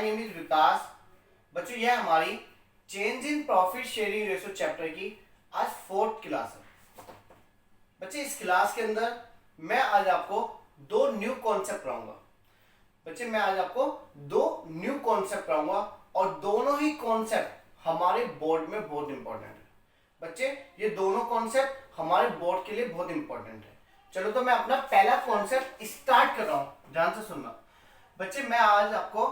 Name is विकास। बच्चों यह हमारी change in profit sharing ratio chapter की आज 4th क्लास है। बच्चे इस क्लास के अंदर मैं आज आपको दो न्यू कॉन्सेप्ट पढ़ाऊंगा। बच्चे मैं आज आपको दो न्यू कॉन्सेप्ट पढ़ाऊंगा और दोनों ही कॉन्सेप्ट हमारे बोर्ड में बहुत इंपॉर्टेंट है। बच्चे ये दोनों कॉन्सेप्ट हमारे बोर्ड के लिए बहुत इंपॉर्टेंट है। चलो तो मैं अपना पहला कॉन्सेप्ट स्टार्ट कर रहा हूं, ध्यान से सुनना। बच्चे मैं आज आपको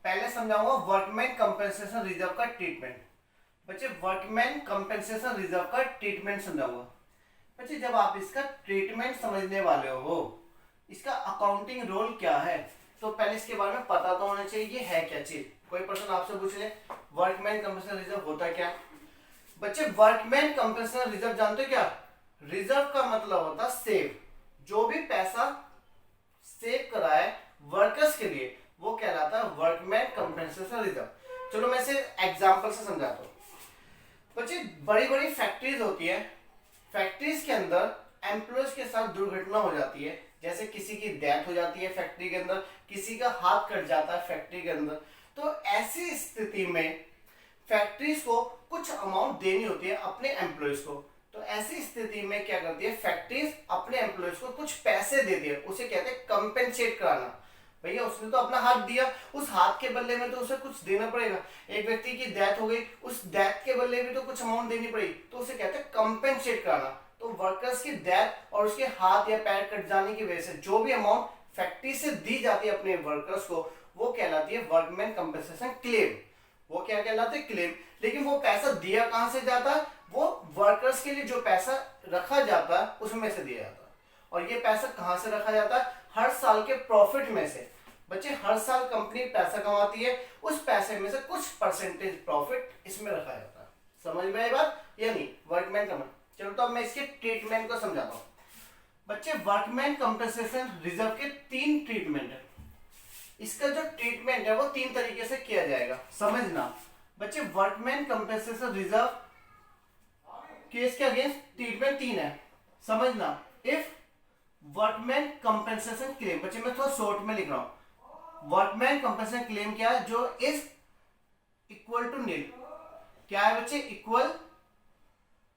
पहले समझाऊंगा वर्कमैन कंपेंसेशन रिजर्व का ट्रीटमेंट। बच्चे वर्कमैन कंपेंसेशन रिजर्व का ट्रीटमेंट समझाऊंगा। बच्चे जब आप इसका ट्रीटमेंट समझने वाले हो, इसका अकाउंटिंग रोल क्या है, तो पहले इसके बारे में पता तो होना चाहिए ये है क्या चीज। कोई पर्सन आपसे पूछ ले वर्कमैन कंपेंसेशन रिजर्व होता क्या। बच्चे वर्कमैन कंपेंसेशन रिजर्व जानते हो क्या? रिजर्व का मतलब होता सेव। जो भी पैसा सेव करा है वर्कर्स के लिए वो कहलाता है वर्कमैन कंपेंसेशन रिजर्व। चलो मैं इसे एग्जांपल से समझाता हूँ। बच्चे बड़ी बड़ी फैक्ट्रीज होती है, फैक्ट्रीज के अंदर एम्प्लॉयज के साथ दुर्घटना हो जाती है, जैसे किसी की डेथ हो जाती है फैक्ट्री के अंदर, किसी का हाथ कट जाता है फैक्ट्री के अंदर। तो ऐसी स्थिति में फैक्ट्रीज को कुछ अमाउंट देनी होती है अपने एम्प्लॉयज को। तो ऐसी स्थिति में क्या करती है फैक्ट्रीज अपने एम्प्लॉयज को कुछ पैसे देती है, उसे कहते हैं कंपेंसेट कराना। भैया उसने तो अपना हाथ दिया, उस हाथ के बदले में तो उसे कुछ देना पड़ेगा। एक व्यक्ति की डेथ हो गई, उस डेथ के बदले में तो कुछ अमाउंट देनी पड़ेगी, तो उसे कहते हैं कंपेंसेट कराना। तो वर्कर्स की डेथ और उसके हाथ या पैर कट जाने की वजह से जो भी अमाउंट फैक्ट्री से दी जाती है अपने वर्कर्स को वो कहलाती है वर्कमैन कंपेंसेशन क्लेम। वो क्या कहलाते हैं? क्लेम। लेकिन वो पैसा दिया कहां से जाता है? वो वर्कर्स के लिए जो पैसा रखा जाता है उसमें से दिया जाता है। और ये पैसा कहां से रखा जाता है? हर साल के प्रॉफिट में से। बच्चे हर साल कंपनी पैसा कमाती है, उस पैसे में से कुछ परसेंटेज प्रॉफिट इसमें रखा जाता है। समझ में आई बात या नहीं? Workman compensation. चलो तो अब मैं इसके ट्रीटमेंट को समझाता हूँ। बच्चे वर्कमैन कंपेंसेशन रिजर्व के 3 ट्रीटमेंट है। इसका जो ट्रीटमेंट है वो 3 तरीके से किया जाएगा, समझना। बच्चे वर्कमैन कंपेंसेशन रिजर्व केस के अगेंस्ट ट्रीटमेंट 3 है, समझना। इफ वर्कमैन कंपेंसेशन क्लेम, बच्चे मैं थोड़ा शॉर्ट में लिख रहा हूं। वर्कमैन कंपेंसेशन क्लेम क्या है? जो इज इक्वल टू नील। क्या है बच्चे? इक्वल।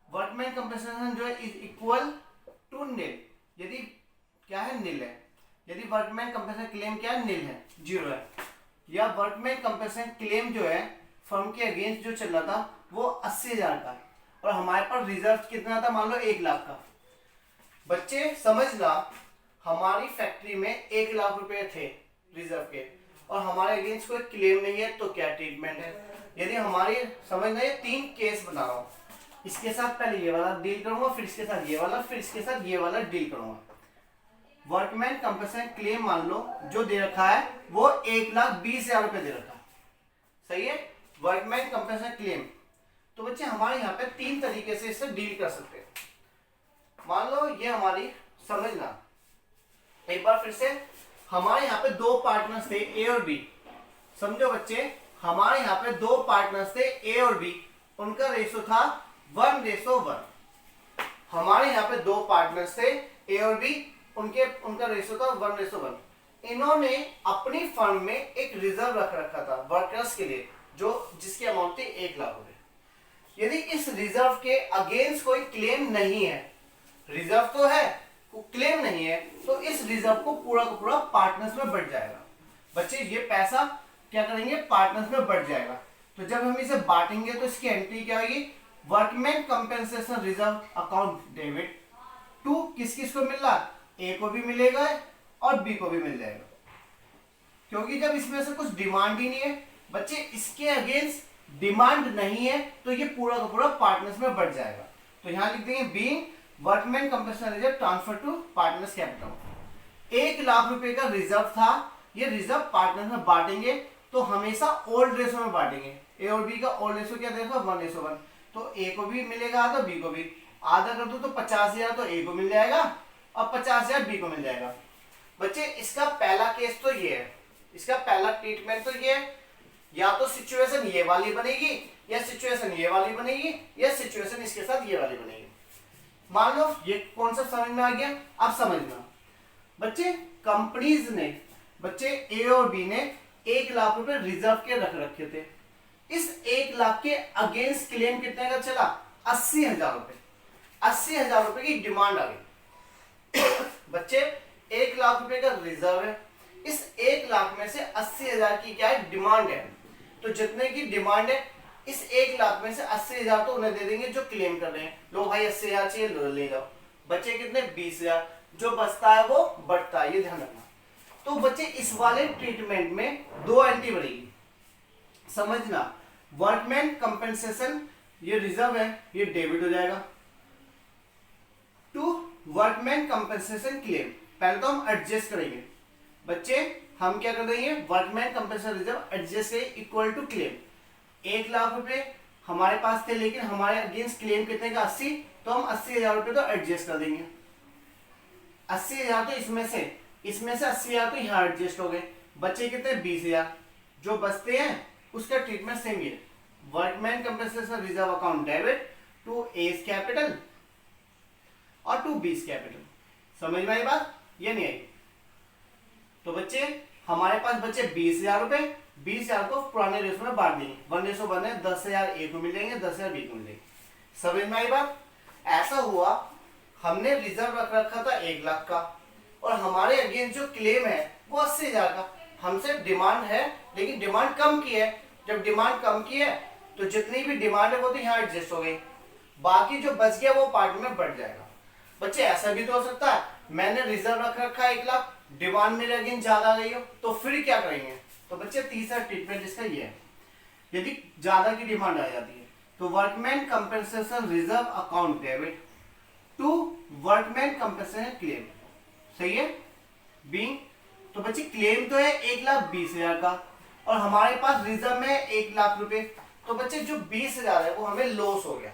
वर्कमैन कंपेंसेशन जो है इज इक्वल टू नील। यदि क्या है? नील है। यदि वर्कमैन कंपेंसेशन क्लेम क्या है? नील है, 0 है। या वर्कमैन कंपेंसेशन क्लेम जो है फर्म के अगेंस्ट जो चल रहा था वो 80,000 का और हमारे पास रिजर्व कितना था? मान लो 1 लाख का। बच्चे समझना, हमारी फैक्ट्री में 1 लाख रुपए थे रिजर्व के और हमारे अगेंस्ट कोई क्लेम नहीं है, तो क्या ट्रीटमेंट है? यदि हमारी समझना, ये 3 केस बता रहा हूं। इसके साथ पहले ये वाला डील करूंगा, फिर इसके साथ ये वाला, फिर इसके साथ ये वाला डील करूंगा। वर्कमैन कंपेंसेशन क्लेम मान लो जो दे रखा है वो 1,20,000 रुपए दे रखा है, सही है? Workman compensation claim. तो बच्चे हमारे यहाँ पे 3 तरीके से इससे डील कर सकते हैं। मान लो ये हमारी, समझना एक बार फिर से, हमारे यहाँ पे 2 पार्टनर्स थे ए और बी। समझो बच्चे, हमारे यहाँ पे 2 पार्टनर्स थे ए और बी, उनका रेशो था 1:1। हमारे यहाँ पे 2 पार्टनर्स थे ए और बी, उनका रेशो था 1:1। इन्होंने अपनी फर्म में एक रिजर्व रख रखा था वर्कर्स के लिए, जो जिसकी अमाउंट थी 1 लाख रुपए। यदि इस रिजर्व के अगेंस्ट कोई क्लेम नहीं है, रिजर्व तो है, क्लेम नहीं है, तो इस रिजर्व को पूरा का पूरा पार्टनर्स में बढ़ जाएगा। बच्चे ये पैसा क्या करेंगे? पार्टनर्स में बढ़ जाएगा। तो जब हम इसे बांटेंगे तो इसकी एंट्री क्या होगी? Workman compensation reserve account debit to किस किस को मिल रहा? ए को भी मिलेगा और बी को भी मिल जाएगा, क्योंकि जब इसमें से कुछ डिमांड ही नहीं है। बच्चे इसके अगेंस्ट डिमांड नहीं है तो ये पूरा का पूरा पार्टनर्स में बढ़ जाएगा। तो यहां लिख देंगे being workman compensation reserve transfer to partners capital. 1 lakh रुपए का रिजर्व था, ये रिजर्व पार्टनर में बांटेंगे तो हमेशा ओल्ड रेशो में बांटेंगे। ए और बी का ओल्ड रेशो क्या देखो? 1:1। तो ए को भी मिलेगा आधा, बी को भी। आधा कर दो तो 50,000 तो ए को मिल जाएगा और 50,000 बी को मिल जाएगा। बच्चे इसका पहला केस तो ये है, इसका पहला ट्रीटमेंट तो ये है। या तो सिचुएशन ये वाली बनेगी, या सिचुएशन ये वाली बनेगी, या सिचुएशन इसके साथ ये वाली बनेगी। मान लो ये कॉन्सेप्ट समझ में आ गया। अब समझना बच्चे, कंपनीज ने, बच्चे ए और बी ने 1 लाख रुपए रिजर्व के रख रखे थे। इस 1 लाख के अगेंस्ट क्लेम कितने का चला? 80,000 रुपए। 80,000 रुपए की डिमांड आ गई। बच्चे 1 लाख रुपए का रिजर्व है, इस 1 लाख में से 80,000 की क्या है? डिमांड है। तो जितने की डिमांड है इस 1 लाख में से 80,000 तो उन्हें दे देंगे जो क्लेम कर रहे हैं। लो भाई 80,000 चाहिए, लो ले जाओ। बच्चे कितने? 20,000। जो बचता है वो बढ़ता है, ये ध्यान रखना। तो बच्चे इस वाले ट्रीटमेंट में दो एंट्री बढ़ेगी, समझना। वर्कमैन कंपेंसेशन ये रिजर्व है, ये डेबिट हो जाएगा टू वर्कमैन कंपेंसेशन क्लेम। पहले तो हम एडजस्ट करेंगे बच्चे, हम क्या कर देंगे? वर्कमैन कंपेंसेशन रिजर्व एडजस्ट करेंगे इक्वल टू क्लेम। 1 लाख रुपए हमारे पास थे लेकिन हमारे अगेंस्ट क्लेम कितने का? 80। तो हम 80,000 रुपए तो एडजस्ट कर देंगे। 80,000 तो इसमें से 80,000 तो यहाँ एडजस्ट हो गए। बच्चे कितने? 20,000। जो बचते हैं उसका ट्रीटमेंट सेम ही है। Workman compensation reserve account debit to A's capital और टू बीस कैपिटल। समझ में आई बात? ये नहीं आई? तो बच्चे हमारे पास बच्चे 20,000 रुपए। 20,000 को पुराने रेशो में बांट देंगे। 1:1 है, 10,000 ए को मिलेंगे, 10,000 बी को मिलेंगे। समझ में आई बात? ऐसा हुआ हमने रिजर्व रख रखा था 1 लाख का और हमारे अगेंस्ट जो क्लेम है वो 80,000 का। हमसे डिमांड है लेकिन डिमांड कम की है। जब डिमांड कम की है तो जितनी भी डिमांड है वो तो यहाँ एडजस्ट हो गई, बाकी जो बच गया वो पार्ट में बढ़ जाएगा। बच्चे ऐसा भी तो हो सकता है मैंने रिजर्व रख रखा है 1 लाख, डिमांड मेरे अगेंस्ट ज्यादा आ गई हो, तो फिर क्या करेंगे? तो बच्चे तीसरा ट्रीटमेंट इसका ये है, यदि ज्यादा की डिमांड आ जाती है तो workman compensation reserve account debit to workman compensation claim. सही है? बीइंग तो बच्चे क्लेम तो है 1,20,000 का और हमारे पास रिजर्व में 1 लाख रुपए। तो बच्चे जो 20,000 है वो हमें लॉस हो गया।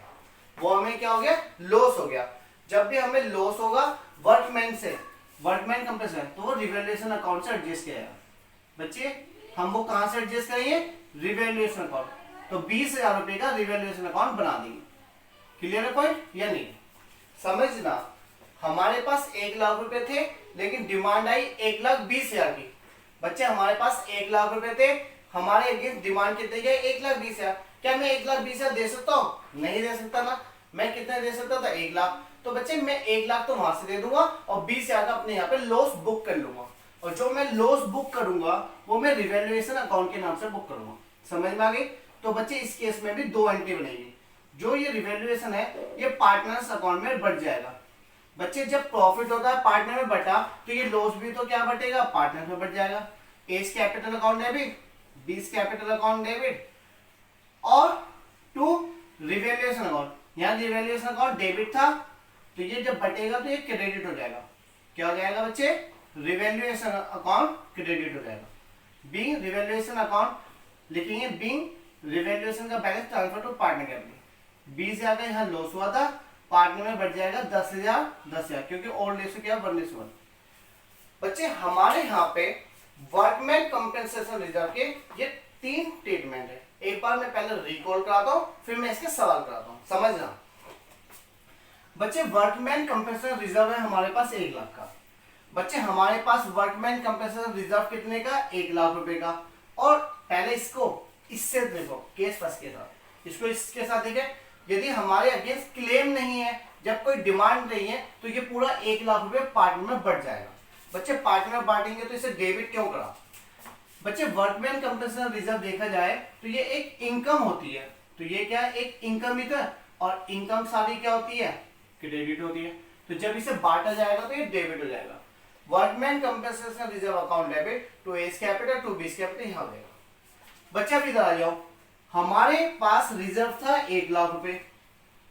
वो हमें क्या हो गया? लॉस हो गया। जब भी हमें लॉस होगा वर्कमैन से, वर्कमैन कंपेंसेशन, तो वो रिवैल्यूएशन अकाउंट से एडजस्ट किया जाएगा। बच्चे हम वो कहां से एडजस्ट करेंगे? Revaluation account. तो 20,000 रुपए का रिवैल्यूएशन अकाउंट बना देंगे। क्लियर है पॉइंट या नहीं? समझना, हमारे पास 1 लाख रुपए थे लेकिन डिमांड आई 1,20,000 की। बच्चे हमारे पास 1 लाख रुपए थे, हमारे अगेंस्ट डिमांड कितने गए? 1,20,000। क्या मैं 1,20,000 दे सकता हूँ? नहीं दे सकता ना। मैं कितने दे सकता था? 1 लाख। तो बच्चे मैं 1 लाख तो वहां से दे दूंगा और 20,000 का अपने यहाँ पे लॉस बुक कर लूंगा, और जो मैं लॉस बुक करूंगा वो मैं रिवैल्यूएशन अकाउंट के नाम से बुक करूंगा। समझ में आ गई? तो बच्चे इस केस में भी दो एंट्री बनेगी। जो ये रिवैल्यूएशन है ये पार्टनर्स अकाउंट में बढ़ जाएगा। बच्चे जब प्रॉफिट होता है पार्टनर में बटा तो ये लॉस भी तो क्या बटेगा? पार्टनर में बढ़ जाएगा। A's capital account debit, B's capital account debit और टू रिवैल्यूएशन अकाउंट। यहाँ रिवैल्यूएशन अकाउंट डेबिट था तो ये जब बटेगा तो ये क्रेडिट हो जाएगा। क्या हो जाएगा बच्चे? रिवैल्यूएशन अकाउंट क्रेडिट हो जाएगा। बीइंग रिवैल्यूएशन अकाउंट लिखेंगे, बीइंग रिवैल्यूएशन का balance transfer to partner capital. 20,000 का यहाँ लॉस हुआ था, पार्टनर में बढ़ जाएगा 10,000 10,000, क्योंकि ओल्ड रेशो क्या? 1:1। बच्चे हमारे यहाँ पे वर्कमैन कंपेंसेशन रिजर्व के ये 3 ट्रीटमेंट है। एक बार मैं पहले रिकॉल कराता हूँ फिर मैं इसके सवाल कराता हूँ, समझना। बच्चे वर्कमैन कंपेंसेशन रिजर्व है हमारे पास 1 लाख का। बच्चे हमारे पास वर्कमैन कंपेंसेशन रिजर्व कितने का? 1 लाख रुपए का। और पहले इसको इससे देखो, केस फर्स्ट के साथ, इसको इसके साथ देखें। यदि हमारे अगेंस्ट क्लेम नहीं है, जब कोई डिमांड नहीं है, तो ये पूरा 1 लाख रुपए पार्टनर में बढ़ जाएगा। बच्चे पार्टनर बांटेंगे तो इसे डेबिट क्यों करा? बच्चे वर्कमैन कंपेंसेशन रिजर्व देखा जाए तो ये एक इनकम होती है। तो ये क्या है? एक इनकम ही तो है, और इनकम सारी क्या होती है? क्रेडिट होती है। तो जब इसे बांटा जाएगा तो ये डेबिट हो जाएगा। Workman compensation reserve account debit to A's capital to B's capital यहाँ होगा। बच्चे अभी इधर आ जाओ। हमारे पास रिजर्व था 1 लाख रुपए।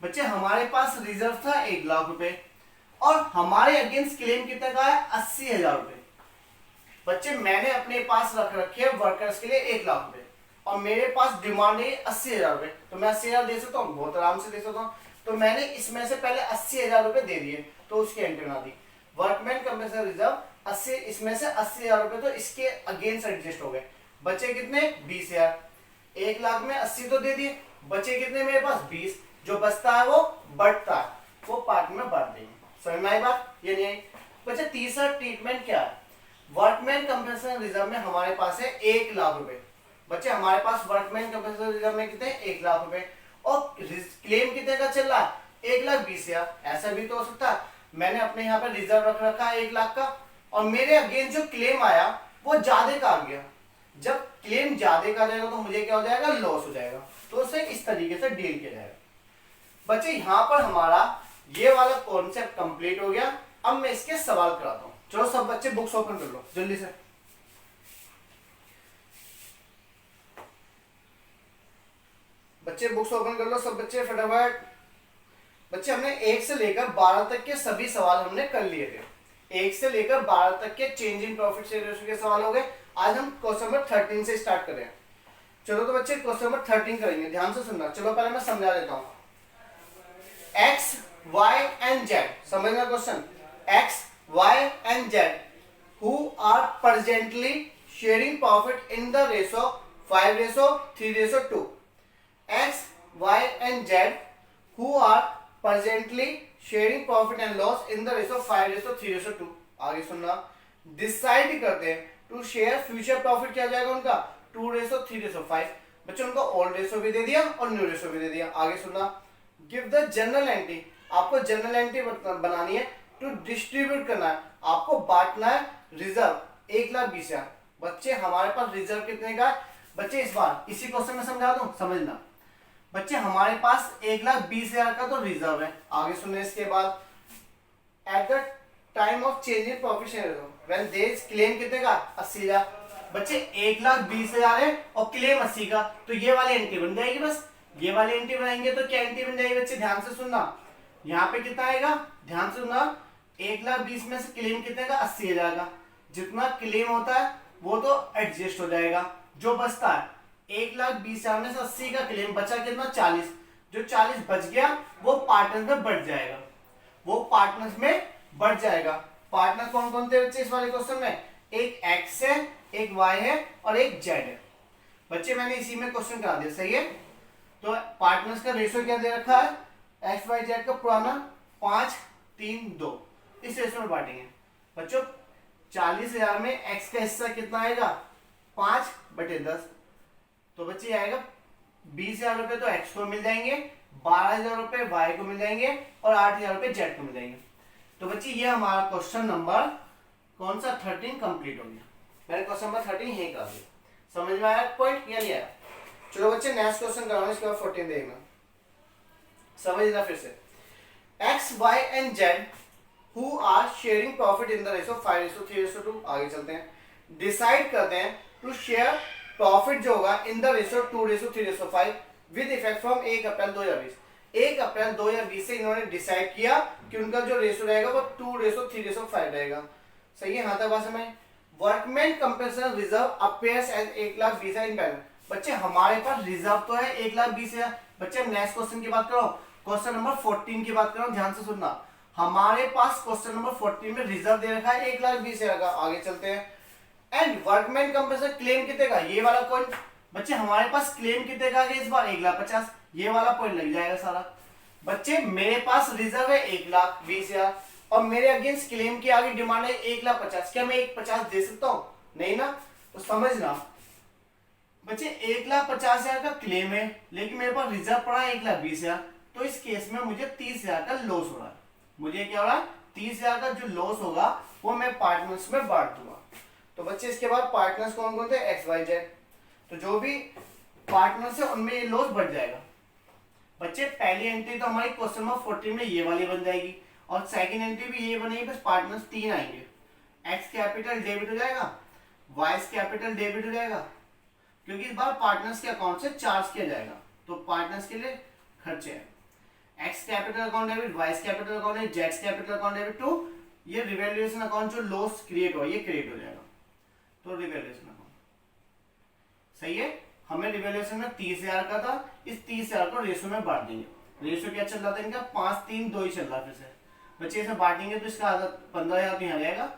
बच्चे हमारे पास रिजर्व था 1 लाख रुपए और हमारे अगेंस्ट क्लेम कितने का है? 80,000 रुपए। बच्चे मैंने अपने पास रख रखे हैं वर्कर्स के लिए 1 लाख रुपए और मेरे पास डिमांड है 80,000 रुपए। तो मैं 80,000 दे सकता हूँ? बहुत आराम से दे सकता हूँ। तो मैंने इसमें से पहले 80,000 रुपए दे दिए तो उसकी एंट्री बना दी। वर्कमैन कंपेंसेशन रिजर्व 80, इसमें से 80,000 रुपए तो इसके अगेंस्ट एडजस्ट हो गए। बचे कितने? 20,000। 1 लाख में 80 तो दे दिए, बचे कितने मेरे पास? 20। जो बचता है वो बढ़ता है, वो पार्ट में बांट देंगे। समझ में आई बात? ये नहीं आई? बच्चे तीसरा ट्रीटमेंट क्या है? वर्कमैन कंपनसेशन रिजर्व में हमारे पास है 1,00,000 रुपए। बच्चे हमारे पास वर्कमैन कंपनसेशन रिजर्व में कितने 1,00,000 रुपए, और क्लेम कितने का चल रहा है 1,20,000। ऐसा भी तो हो सकता है मैंने अपने यहाँ पर रिजर्व रख रखा है 1,00,000 का, और मेरे अगेंस्ट जो क्लेम आया वो ज्यादा का आ गया। जब क्लेम ज्यादा का जाएगा तो मुझे क्या हो जाएगा, लॉस हो जाएगा। तो उसे इस तरीके से डील किया जाएगा। बच्चे यहाँ पर हमारा ये वाला कॉन्सेप्ट कंप्लीट हो गया। अब मैं इसके सवाल कराता हूँ। चलो सब बच्चे बुक्स ओपन कर लो जल्दी से। बच्चे बुक्स ओपन कर लो सब बच्चे फटाफट। बच्चे हमने 1 से लेकर 12 तक के सभी सवाल हमने कर लिए थे। 1 से लेकर 12 तक के change in profit share ratio के सवाल हो गए। आज हम क्वेश्चन नंबर 13 से स्टार्ट करें। चलो तो बच्चे क्वेश्चन नंबर 13 करेंगे, ध्यान से सुनना। चलो पहले मैं समझा देता हूँ। एक्स वाई एंड जेड, समझना question. X Y and Z who are presently sharing profit in the ratio 5:3:2। X, Y and Z who are presently sharing profit and loss in the ratio 5:3:2। आगे सुनना। Decide करते हैं to share future profit, क्या जाएगा उनका 2:3:5। बच्चों उनको old ratio भी दे दिया और न्यू रेशो भी दे दिया। आगे सुनना। गिव द जनरल एंट्री, आपको जनरल एंट्री बनानी है। टू डिस्ट्रीब्यूट करना है, आपको बांटना है रिजर्व 1,20,000। बच्चे हमारे पास रिजर्व कितने का है बच्चे, इस बार इसी क्वेश्चन में समझा दूं, समझना। बच्चे हमारे पास 1,20,000 का तो रिजर्व है। आगे सुनने इसके बाद। At the time of change in profit share when there is claim कितने का 80,000। बच्चे 1,20,000 है और क्लेम 80 का, तो ये वाली एंट्री बन जाएगी। बस ये वाली एंट्री बनाएंगे तो क्या एंट्री बन जाएगी बच्चे, ध्यान से सुनना। यहाँ पे कितना आएगा, ध्यान से सुनना। 1,20,000 में से क्लेम कितने का 80,000 का। जितना क्लेम होता है वो तो एडजस्ट हो जाएगा। जो बचता है 1,20,000 में से 80 का क्लेम बचा कितना 40। जो 40 बच गया वो पार्टनर्स में बढ़ जाएगा, वो पार्टनर्स में बढ़ जाएगा। पार्टनर कौन कौन थे बच्चे इस वाले क्वेश्चन में, एक एक्स है, एक वाई है और एक जेड है। बच्चे मैंने इसी में क्वेश्चन करा दिया, सही है। तो पार्टनर्स का रेशियो क्या दे रखा है, एक्स वाई जेड का पुराना 5:3:2। इस रेशियो में बांटेंगे बच्चों। 40,000 में एक्स का हिस्सा कितना आएगा 5/10। तो बच्चे आएगा 20,000 रुपए तो एक्स को मिल जाएंगे, 12,000 रुपए वाई को मिल जाएंगे और 8,000 रुपए जेड को मिल जाएंगे। तो बच्चे ये हमारा क्वेश्चन नंबर कौन सा 13 कंप्लीट हो गया। मैंने क्वेश्चन नंबर 13 यही कर दिया। समझ में आया पॉइंट, या नहीं आया। चलो बच्चे नेक्स्ट क्वेश्चन कराओ, इसके बाद 14 देखना, समझना फिर से। X Y and Z who are sharing profit in the ratio 5:3:2। आगे चलते हैं। डिसाइड करते हैं टू शेयर प्रॉफिट जो होगा इन the ratio 2:3:5 with effect from 1 अप्रैल 2020। 1 अप्रैल 2020 से इन्होंने डिसाइड किया कि उनका जो रेशो रहेगा वो 2:3:5 रहेगा। सही है, यहाँ तक बात समझ। Workman compensation reserve appears as 1,20,000 in balance. बच्चे हमारे पास रिजर्व तो है 1,20,000। बच्चे हम नेक्स्ट क्वेश्चन की बात करो, क्वेश्चन नंबर 14 की बात करो, ध्यान से सुनना। हमारे पास क्वेश्चन नंबर 14 में रिजर्व दे रखा है 1,20,000 का। आगे चलते हैं। एंड वर्कमैन कंपनसेशन क्लेम कितने का, ये वाला पॉइंट। बच्चे हमारे पास क्लेम कितने का है इस बार 1,50,000। ये वाला पॉइंट लग जाएगा सारा। बच्चे मेरे पास रिजर्व है 1,20,000 और मेरे अगेंस्ट क्लेम की आगे डिमांड है 1,50,000। क्या मैं 1,50,000 दे सकता हूँ, नहीं ना। तो समझना बच्चे 1,50,000 का क्लेम है लेकिन मेरे पास रिजर्व पड़ा है 1,20,000। तो इस केस में मुझे 30,000 का लॉस हो रहा है। मुझे क्या हो रहा है, 30,000 का जो लॉस होगा वो मैं पार्टनर्स में बांट दूंगा। तो बच्चे इसके बाद पार्टनर्स कौन कौन थे, एक्स वाई जेड। तो जो भी पार्टनर्स है उनमें ये लॉस बढ़ जाएगा। बच्चे पहली एंट्री तो हमारी क्वेश्चन नंबर 14 में ये वाली बन जाएगी और सेकंड एंट्री भी ये बनेगी। बस पार्टनर्स 3 आएंगे। एक्स कैपिटल डेबिट हो जाएगा, वाई कैपिटल डेबिट हो जाएगा क्योंकि इस बार पार्टनर्स के अकाउंट से चार्ज किया जाएगा तो पार्टनर्स के लिए खर्चे हैं। X capital account debit, Y capital account debit, Z capital account debit to ये रिवैल्यूएशन अकाउंट जो लॉस क्रिएट हो ये क्रिएट हो जाएगा। तो रिवैल्यूएशन अकाउंट सही है। हमें रिवैल्यूएशन में 30,000 का था, इस 30,000 को रेशो में बांट देंगे। रेशो क्या चल रहा था इनका 5:3:2 ही चल रहा फिर से। बच्चे इसे बांटेंगे तो इसका 15,000 तो यहाँ जाएगा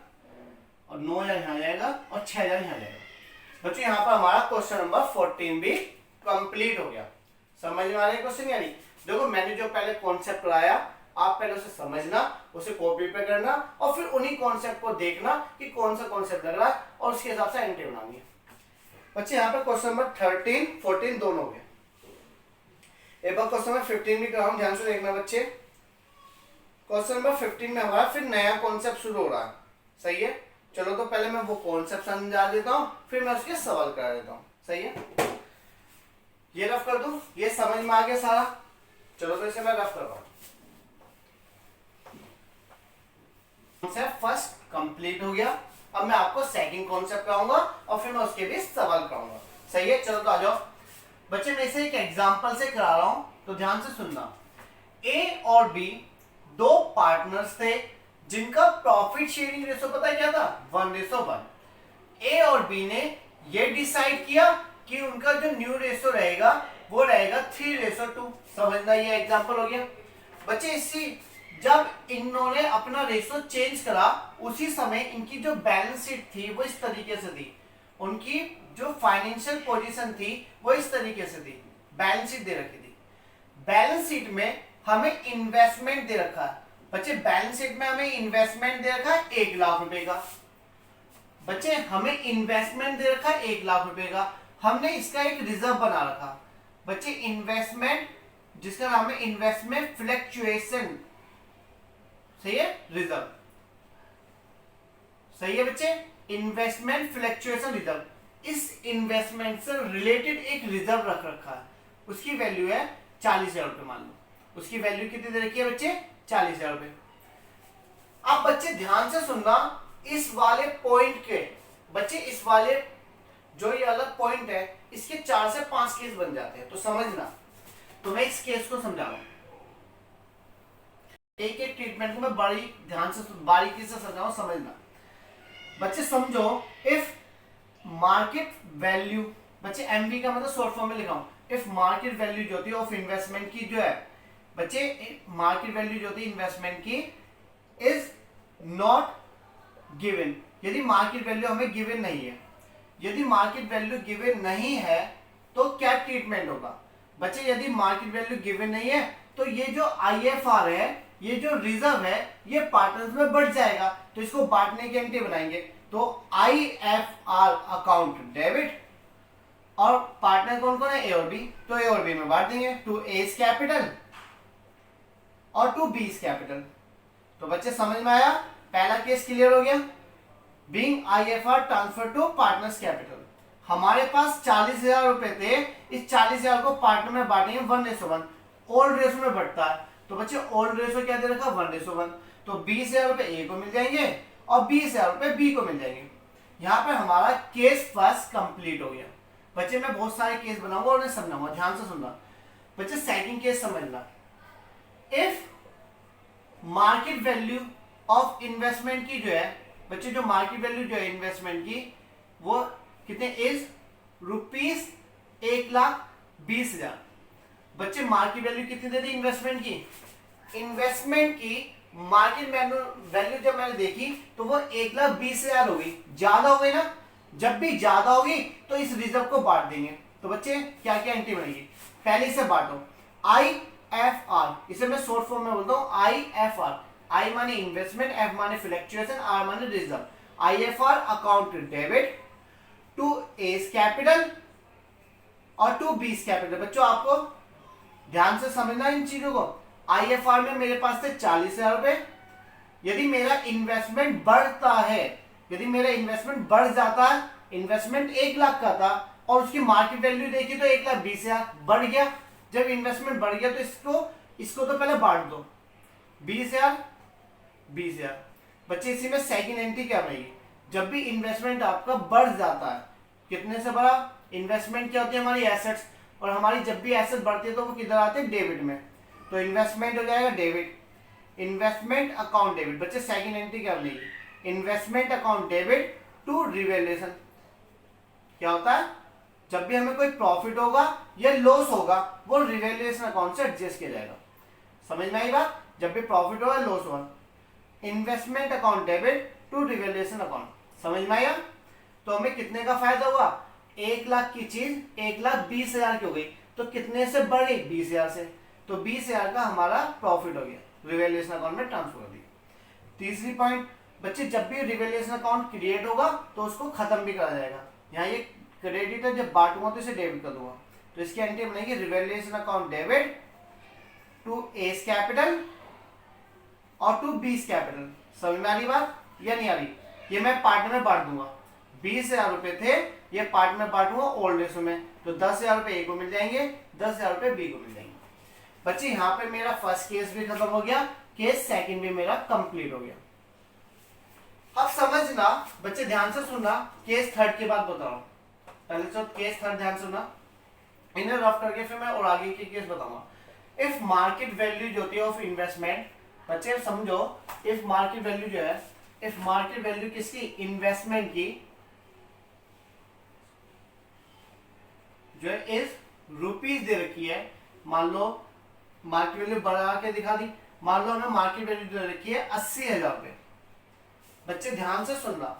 और 9,000 यहाँ जाएगा और 6,000 यहाँ जाएगा। बच्चों यहाँ पर हमारा क्वेश्चन नंबर 14 भी कंप्लीट हो गया। समझ में आ रहा है क्वेश्चन यानी। देखो मैंने जो पहले कॉन्सेप्ट कराया आप पहले उसे समझना, उसे कॉपी पे करना और फिर उन्हीं कॉन्सेप्ट को देखना कि कौन सा कॉन्सेप्ट लग रहा है और उसके हिसाब से एंट्री बनानी है। बच्चे यहाँ पे क्वेश्चन नंबर 13, 14 दोनों हो गए। एक बार क्वेश्चन नंबर 15 भी कराऊं, ध्यान से देखना बच्चे। क्वेश्चन नंबर 15 में हमारा फिर नया कॉन्सेप्ट शुरू हो रहा है, सही है। चलो तो पहले मैं वो कॉन्सेप्ट समझा देता हूँ, फिर मैं उसके सवाल करा देता हूँ, सही है। ये रफ कर दूं, ये समझ में आ गया सारा। चलो तो इसे मैं रफ करवाऊं। कॉन्सेप्ट फर्स्ट कंप्लीट हो गया। अब मैं आपको सेकंड कॉन्सेप्ट कराऊंगा और फिर मैं उसके भी सवाल कराऊंगा, सही है। चलो तो आ जाओ बच्चे, मैं इसे एक एग्जांपल से करा रहा हूं, तो ध्यान से सुनना। ए और बी दो पार्टनर्स थे जिनका प्रॉफिट शेयरिंग रेशो पता है क्या था, 1:1। ए और बी ने ये डिसाइड किया कि उनका जो न्यू रेशो रहेगा वो रहेगा 3:2। समझना, ये एग्जांपल हो गया बच्चे। इसी जब इन्होंने अपना रेशो चेंज करा उसी समय इनकी जो बैलेंस शीट थी वो इस तरीके से थी, उनकी जो फाइनेंशियल पोजीशन थी वो इस तरीके से थी। बैलेंस शीट दे रखी थी, बैलेंस शीट में हमें इन्वेस्टमेंट दे रखा है बच्चे। बैलेंस शीट में हमें इन्वेस्टमेंट दे रखा है 1 लाख रुपए का बच्चे, हमें इन्वेस्टमेंट दे रखा है 1 लाख रुपए का। हमने इसका एक रिजर्व बना रखा बच्चे, इन्वेस्टमेंट, जिसका नाम है इन्वेस्टमेंट फ्लक्चुएशन, सही है, रिजर्व, सही है बच्चे, इन्वेस्टमेंट फ्लक्चुएशन रिजर्व। इस इन्वेस्टमेंट से रिलेटेड एक रिजर्व रख रखा है, उसकी वैल्यू है 40,000 रुपए। मान लो उसकी वैल्यू कितनी दे रखी है बच्चे, 40,000 रुपए। अब बच्चे ध्यान से सुनना, इस वाले पॉइंट के बच्चे, इस वाले जो ये अलग पॉइंट है, इसके 4 से 5 केस बन जाते हैं, तो समझना। तो मैं इस केस को समझा रहा हूं, एक एक ट्रीटमेंट को मैं बड़ी ध्यान से बारीकी से समझाऊं, समझना बच्चे। समझो, इफ मार्केट वैल्यू बच्चे, एमवी का मतलब शॉर्ट फॉर्म में लिखा हूं, इफ मार्केट वैल्यू जो होती है ऑफ इन्वेस्टमेंट की जो है बच्चे, मार्केट वैल्यू जो होती है इन्वेस्टमेंट की इज नॉट गिवन, यदि मार्केट वैल्यू हमें गिवन नहीं है, यदि मार्केट वैल्यू गिवन नहीं है तो क्या ट्रीटमेंट होगा बच्चे। यदि मार्केट वैल्यू गिवन नहीं है तो ये जो आईएफआर है, ये जो रिजर्व है, ये पार्टनर्स में बढ़ जाएगा, तो इसको बांटने की एंट्री बनाएंगे। तो आईएफआर अकाउंट डेबिट, और पार्टनर कौन कौन है, ए और बी, तो ए और बी में बांट देंगे, टू एज कैपिटल और टू बीज कैपिटल। तो बच्चे समझ में आया, पहला केस क्लियर हो गया। Being IFR transfer to partners capital, हमारे पास 40,000 रुपए थे, इस 40,000 को पार्टनर में बांटेंगे 1:1, ओल्ड रेशो में बढ़ता है। तो बच्चे ओल्ड रेशो क्या दे रखा, 1:1, तो 20,000 रुपए ए को मिल जाएंगे और 20,000 रुपए बी को मिल जाएंगे। यहाँ पे हमारा केस फर्स्ट कंप्लीट हो गया बच्चे। मैं बहुत सारे केस बनाऊंगा और उन्हें समझाऊंगा, ध्यान से सुनना बच्चे। सेकंड केस समझना, if market value of investment की जो है बच्चे, जो मार्केट वैल्यू जो है इन्वेस्टमेंट की वो कितने इज ₹1,20,000 बच्चे। मार्केट वैल्यू कितनी दे दी इन्वेस्टमेंट की, इन्वेस्टमेंट की मार्केट वैल्यू जब मैंने देखी तो वो 1,20,000 हो गई, ज्यादा हो गई ना। जब भी ज्यादा होगी तो इस रिजर्व को बांट देंगे। तो बच्चे क्या क्या एंट्री बनेगी, पहले से बांटो, आईएफआर, इसे मैं शॉर्ट फॉर्म में बोलता हूं आईएफआर। आई माने इन्वेस्टमेंट, एफ माने फ्लक्चुएशन, आर माने reserve. IFR account debit to A's capital और टू बीज कैपिटल। बच्चों आपको ध्यान से समझना इन चीजों को। आईएफआर में मेरे पास थे 40,000 रुपए, यदि मेरा इन्वेस्टमेंट बढ़ता है, यदि मेरा इन्वेस्टमेंट बढ़ जाता है, इन्वेस्टमेंट 1 लाख का था और उसकी मार्केट वैल्यू देखी तो 1,20,000 बढ़ गया। जब इन्वेस्टमेंट बढ़ गया तो इसको तो पहले बांट दो, 20,000 20,000 बच्चे। इसी में सेकंड एंट्री क्या बनेगी, जब भी इन्वेस्टमेंट आपका बढ़ जाता है, कितने से बढ़ा, इन्वेस्टमेंट क्या होती है हमारी एसेट्स, और हमारी जब भी एसेट बढ़ती है तो वो किधर आते हैं, डेबिट में। तो इन्वेस्टमेंट हो जाएगा डेबिट, इन्वेस्टमेंट अकाउंट डेबिट। बच्चे सेकंड एंट्री क्या बनेगी, investment account debit to revaluation. क्या होता है, जब भी हमें कोई प्रॉफिट होगा या लॉस होगा वो रिवैल्यूएशन अकाउंट से एडजस्ट किया जाएगा। समझ में आई बात, जब भी प्रॉफिट होगा लॉस होगा, investment account debit to revaluation account. समझ में आया। तो हमें कितने का फायदा हुआ, 1 लाख की चीज 1,20,000 की हो गई, तो कितने से बढ़ गई, 20,000 से, तो 20,000 का हमारा प्रॉफिट हो गया। रिवैल्यूएशन अकाउंट में ट्रांसफर कर दिया। तीसरी पॉइंट बच्चे, जब भी रिवैल्यूएशन अकाउंट क्रिएट होगा तो उसको खत्म भी करा जाएगा। यहाँ ये क्रेडिट है, जब बांटूंगा तो इसे डेबिट कर दूंगा, तो इसकी एंट्री बनेगी revaluation account debit to A's capital और टू बीस कैपिटल। समझ में आ रही बात या नहीं आ रही? ये मैं पार्ट में बांट दूंगा, 20,000 रुपए थे, ये पार्ट में बांटूंगा ओल्ड रेशो में, तो 10,000 रुपए ए को मिल जाएंगे, 10,000 रुपए बी को मिल जाएंगे। बच्चे यहाँ पे मेरा फर्स्ट केस भी खत्म हो गया, केस सेकंड भी मेरा कंप्लीट हो गया। अब समझना बच्चे, ध्यान से सुनना, केस थर्ड की बात बता रहा हूं। पहले तो केस थर्ड ध्यान सुनना, इन्हें रफ करके फिर मैं और आगे की केस बताऊंगा। इफ मार्केट वैल्यू जो होती है ऑफ इन्वेस्टमेंट, बच्चे समझो, इफ मार्केट वैल्यू जो है, इफ मार्केट वैल्यू किसकी, इन्वेस्टमेंट की, जो है इस रुपीज दे रखी है, मान लो मार्केट वैल्यू बढ़ा के दिखा दी, मान लो हमें मार्केट वैल्यू दे रखी है 80,000 रुपए। बच्चे ध्यान से सुनना,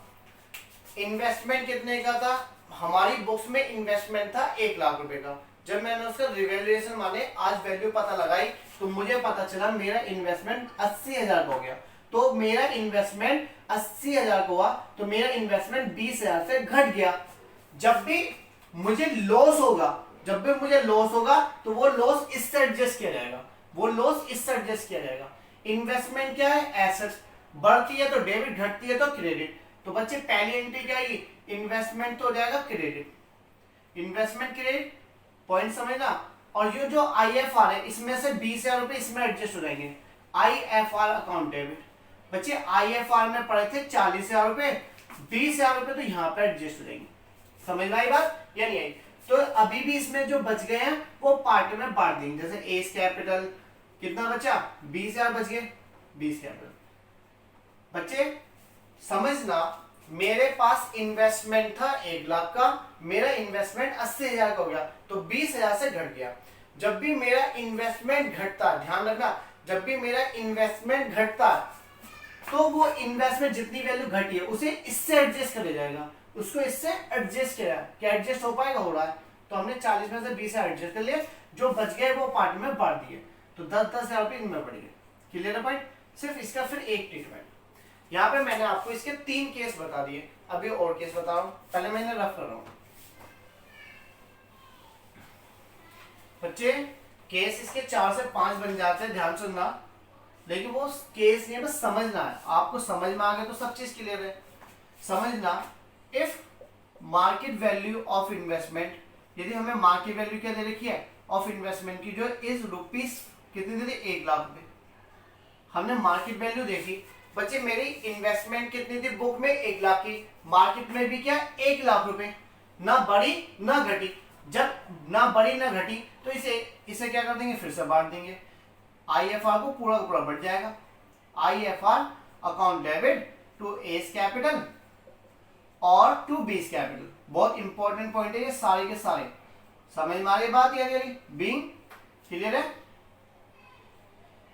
इन्वेस्टमेंट कितने का था, हमारी बुक्स में इन्वेस्टमेंट था 1 लाख रुपए का। जब मैंने उसका रिवैल्यूएशन माने आज वैल्यू पता लगाई, तो मुझे पता चला मेरा इन्वेस्टमेंट 80,000 का हो गया। तो मेरा इन्वेस्टमेंट 80,000 का हुआ, तो मेरा इन्वेस्टमेंट 20,000 से घट गया। जब भी मुझे लॉस होगा, तो वो लॉस इससे एडजस्ट किया जाएगा, इन्वेस्टमेंट क्या है, एसेट्स, बढ़ती है तो डेबिट, घटती है तो क्रेडिट। तो बच्चे पहली एंट्री क्या है, इन्वेस्टमेंट तो हो जाएगा क्रेडिट, इन्वेस्टमेंट क्रेडिट, पॉइंट समझना। और ये जो IFR है, इसमें से 20,000 रुपए इसमें एडजस्ट हो जाएंगे, IFR अकाउंट डेबिट। बच्चे IFR में पड़े थे 40,000 रुपए, 20,000 रुपए तो यहाँ पे एडजस्ट हो जाएंगे। समझ में आई बात या नहीं आई? तो अभी भी इसमें जो बच गए हैं वो पार्ट में बांट देंगे, जैसे एस कैपिटल कितना बचा, 20,000 बच गए, 20 कैपिटल। बच्चे समझना, मेरे पास इन्वेस्टमेंट था 1 लाख का, मेरा इन्वेस्टमेंट 80,000 का हो गया, तो 20,000 से घट गया। जब भी मेरा इन्वेस्टमेंट घटता है, ध्यान रखना, जब भी मेरा इन्वेस्टमेंट घटता है, तो वो इन्वेस्टमेंट जितनी वैल्यू घटी है उसे इससे एडजस्ट कर जाएगा, उसको इससे एडजस्ट किया। क्या एडजस्ट हो पाएगा, हो रहा है। तो हमने 40 में से 20 एडजस्ट कर लिए, जो बच गए वो पार्ट में बांट दिए, तो 10,000 रुपए इनमें पड़ गए। क्लियर है पॉइंट? सिर्फ इसका फिर एक ट्रीटमेंट। यहाँ पे मैंने आपको इसके 3 केस बता दिए, अभी और केस बता रहा हूं, पहले मैंने रफ कर रहा हूं। बच्चे केस इसके 4 से 5 बन जाते हैं, ध्यान सुनना, लेकिन वो केस नहीं, बस समझना है। आपको समझ में आ गया तो सब चीज क्लियर है। समझना, if market value of investment, यदि हमें मार्केट वैल्यू क्या दे रखी है ऑफ इन्वेस्टमेंट की, जो इस रुपीस कितनी दे दी, 1 लाख रुपए, हमने मार्केट वैल्यू देखी। बच्चे मेरी इन्वेस्टमेंट कितनी थी बुक में, 1 लाख की, मार्केट में भी क्या 1 लाख रुपए, ना बढ़ी ना घटी। जब ना बढ़ी ना घटी तो इसे क्या कर देंगे, फिर से बांट देंगे, IFR को पूरा का पूरा बढ़ जाएगा, IFR account debit to A's capital और टू बीस कैपिटल। बहुत इंपॉर्टेंट पॉइंट है ये सारे के सारे, समझ में आ रही बात या नहीं? बीइंग क्लियर है?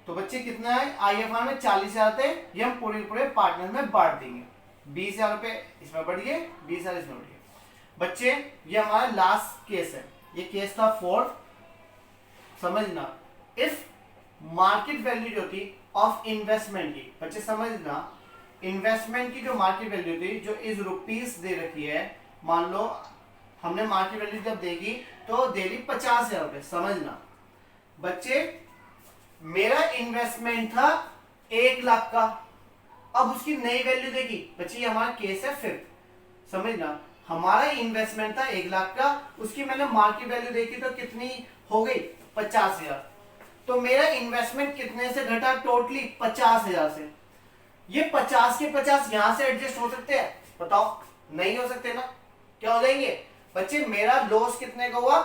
तो बच्चे कितना है, IFR में 40,000 थे, ये हम पूरे पार्टनर में बांट देंगे, 20,000 रुपए इसमें बढ़ गए, 20,000 इसमें बढ़ गए। बच्चे ये हमारा लास्ट केस है, ये केस था 4। समझना, इफ मार्केट वैल्यू जो थी ऑफ इन्वेस्टमेंट की, बच्चे समझना, इन्वेस्टमेंट की जो मार्केट वैल्यू थी, जो इस रुपीस दे रखी है, मान लो हमने मार्केट वैल्यू जब देखी तो दे दी 50,000 रुपए। समझना बच्चे, मेरा इन्वेस्टमेंट था 1 लाख का, अब उसकी नई वैल्यू देखी, बच्चे ये हमारा केस है 5। समझना, हमारा इन्वेस्टमेंट था 1 लाख का, उसकी मैंने मार्केट वैल्यू देखी तो कितनी हो गई, 50,000। तो मेरा इन्वेस्टमेंट कितने से घटा, टोटली 50,000 से। ये 50 के 50 यहां से एडजस्ट हो सकते हैं, बताओ? नहीं हो सकते ना, क्या हो जाएंगे बच्चे? मेरा लॉस कितने का हुआ,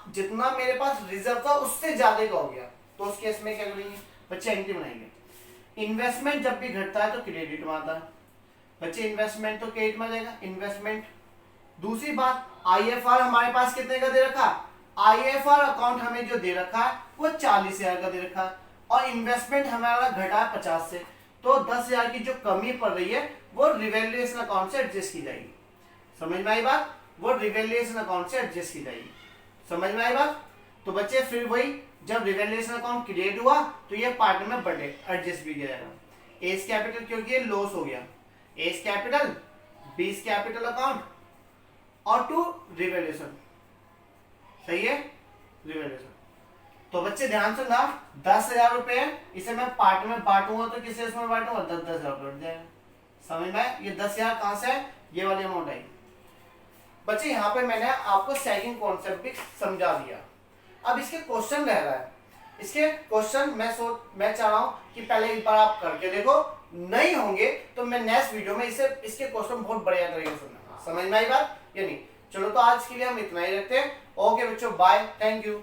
जितना मेरे पास रिजर्व था उससे ज्यादा का हो गया, तो उस केस में क्या करेंगे बच्चे, एंट्री बनाएंगे। इन्वेस्टमेंट जब भी घटता है तो क्रेडिट में आता है, बच्चे इन्वेस्टमेंट तो क्रेडिट में जाएगा, इन्वेस्टमेंट। दूसरी बात, IFR हमारे पास कितने का दे रखा, IFR अकाउंट हमें जो दे रखा है वो 40,000 का दे रखा है, और इन्वेस्टमेंट हमारा घटा है 50 से, तो 10,000 की जो कमी पड़ रही है वो रिवैल्यूएशन अकाउंट से एडजस्ट की जाएगी। समझ में आई बात? वो रिवैल्यूएशन अकाउंट से एडजस्ट की जाएगी। समझ में आई बात? तो बच्चे फिर वही जब रिवैल्यूएशन अकाउंट क्रिएट हुआ तो ये पार्ट में बढ़े एडजस्ट भी किया जाएगा। एज कैपिटल क्योंकि ये लॉस हो गया, A's capital, B's capital account और टू रिवैल्यूएशन, सही है, रिवैल्यूएशन। तो बच्चे ध्यान से ना, 10,000 रुपए है, इसे मैं पार्ट में बांटूंगा तो किस में बांटूंगा, 10,000 बढ़ जाएगा। समझ में? ये 10,000 कहां से है, ये वाली अमाउंट आई। बच्चे यहाँ पे मैंने आपको सेकंड कॉन्सेप्ट भी समझा दिया। अब इसके क्वेश्चन रह रहा है, इसके क्वेश्चन मैं चाह रहा हूँ कि पहले एक बार आप करके देखो, नहीं होंगे तो मैं नेक्स्ट वीडियो में इसके क्वेश्चन बहुत बढ़िया तरीके से समझ में आई बात या नहीं। चलो तो आज के लिए हम इतना ही रखते हैं। ओके बच्चों, बाय, थैंक यू।